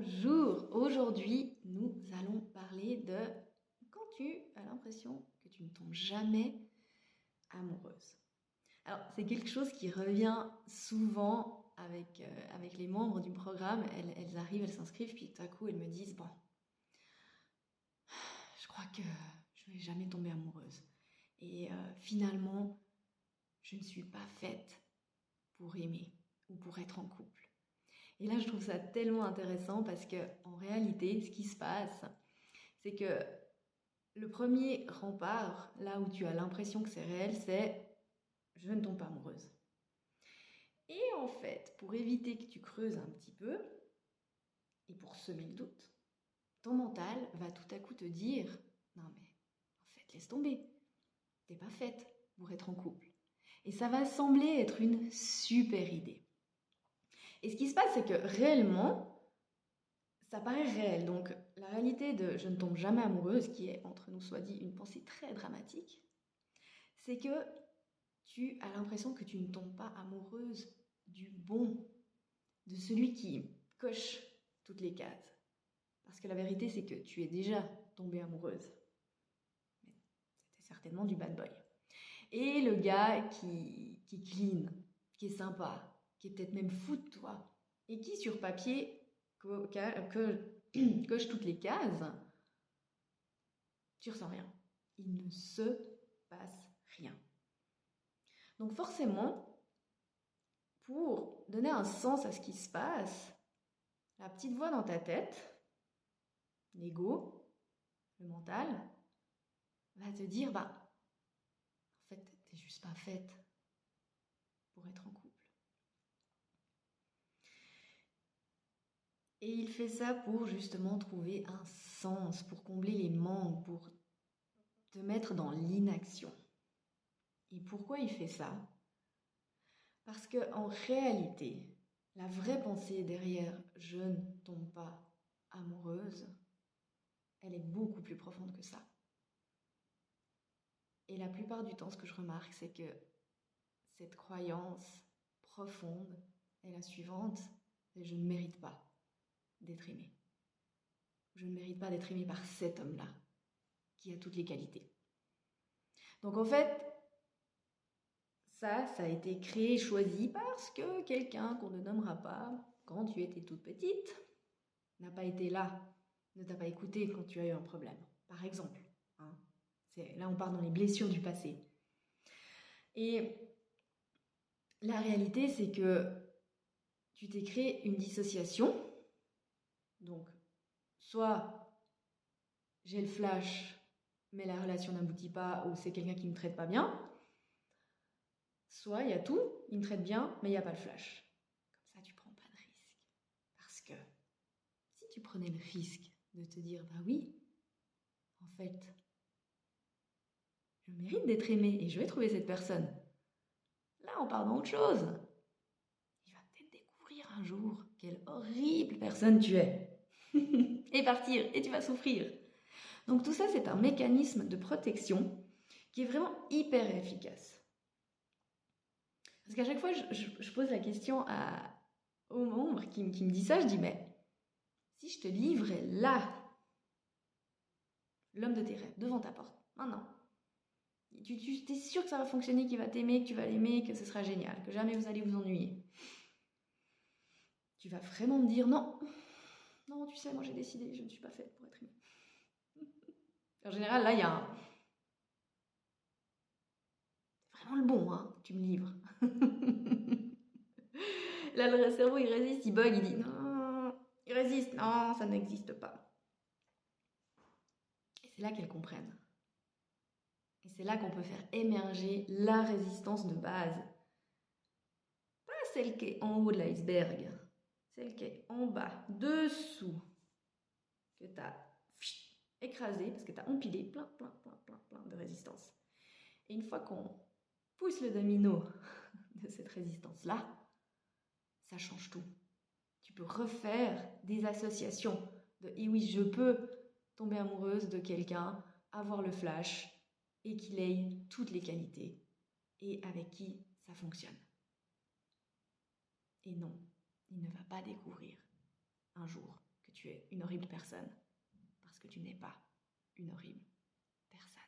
Bonjour, aujourd'hui nous allons parler de quand tu as l'impression que tu ne tombes jamais amoureuse. Alors c'est quelque chose qui revient souvent avec les membres du programme, elles arrivent, elles s'inscrivent, puis tout à coup elles me disent bon, je crois que je ne vais jamais tomber amoureuse. Et finalement, je ne suis pas faite pour aimer ou pour être en couple. Et là, je trouve ça tellement intéressant parce que en réalité, ce qui se passe, c'est que le premier rempart, là où tu as l'impression que c'est réel, c'est je ne tombe pas amoureuse. Et en fait, pour éviter que tu creuses un petit peu et pour semer le doute, ton mental va tout à coup te dire non mais en fait, laisse tomber. T'es pas faite pour être en couple. Et ça va sembler être une super idée. Et ce qui se passe, c'est que réellement, ça paraît réel. Donc, la réalité de je ne tombe jamais amoureuse, qui est entre nous soit dit une pensée très dramatique, c'est que tu as l'impression que tu ne tombes pas amoureuse du bon, de celui qui coche toutes les cases. Parce que la vérité, c'est que tu es déjà tombée amoureuse. Mais c'était certainement du bad boy. Et le gars qui clean, qui est sympa, qui est peut-être même fou de toi, et qui sur papier coche toutes les cases, tu ressens rien. Il ne se passe rien. Donc forcément, pour donner un sens à ce qui se passe, la petite voix dans ta tête, l'ego, le mental, va te dire, bah, en fait, t'es juste pas faite pour être en couple. Et il fait ça pour justement trouver un sens, pour combler les manques, pour te mettre dans l'inaction. Et pourquoi il fait ça? Parce qu'en réalité, la vraie pensée derrière « je ne tombe pas amoureuse », elle est beaucoup plus profonde que ça. Et la plupart du temps, ce que je remarque, c'est que cette croyance profonde est la suivante, c'est « je ne mérite pas d'être aimée ». Je ne mérite pas d'être aimée par cet homme-là, qui a toutes les qualités. Donc en fait, ça a été créé, choisi parce que quelqu'un qu'on ne nommera pas, quand tu étais toute petite, n'a pas été là, ne t'a pas écouté quand tu as eu un problème, par exemple. Hein. Là, on part dans les blessures du passé. Et la réalité, c'est que tu t'es créé une dissociation. Donc, soit j'ai le flash, mais la relation n'aboutit pas, ou c'est quelqu'un qui ne me traite pas bien. Soit il y a tout, il me traite bien, mais il n'y a pas le flash. Comme ça, tu prends pas de risque. Parce que si tu prenais le risque de te dire, bah oui, en fait, je mérite d'être aimé et je vais trouver cette personne. Là, on part dans autre chose. Il va peut-être découvrir un jour quelle horrible personne tu es. Et partir, et tu vas souffrir. Donc tout ça, c'est un mécanisme de protection qui est vraiment hyper efficace. Parce qu'à chaque fois, je pose la question aux membres qui me disent ça, je dis, mais si je te livrais là, l'homme de tes rêves, devant ta porte, maintenant, tu es sûr que ça va fonctionner, qu'il va t'aimer, que tu vas l'aimer, que ce sera génial, que jamais vous allez vous ennuyer. Tu vas vraiment me dire, non, non, tu sais, moi j'ai décidé, je ne suis pas faite pour être aimée. En général, là, il y a c'est vraiment le bon, hein, tu me livres. Là, le cerveau, il résiste, il bug, il dit non, il résiste, non, ça n'existe pas. Et c'est là qu'elles comprennent. Et c'est là qu'on peut faire émerger la résistance de base. Pas celle qui est en haut de l'iceberg, celle qui est en bas, dessous, que tu as écrasé, parce que tu as empilé plein de résistance. Et une fois qu'on pousse le domino de cette résistance-là, ça change tout. Tu peux refaire des associations de « et oui, je peux tomber amoureuse de quelqu'un, avoir le flash et qu'il ait toutes les qualités et avec qui ça fonctionne. » Et non, il ne va pas découvrir un jour que tu tu es une horrible personne. Parce que tu n'es pas une horrible personne.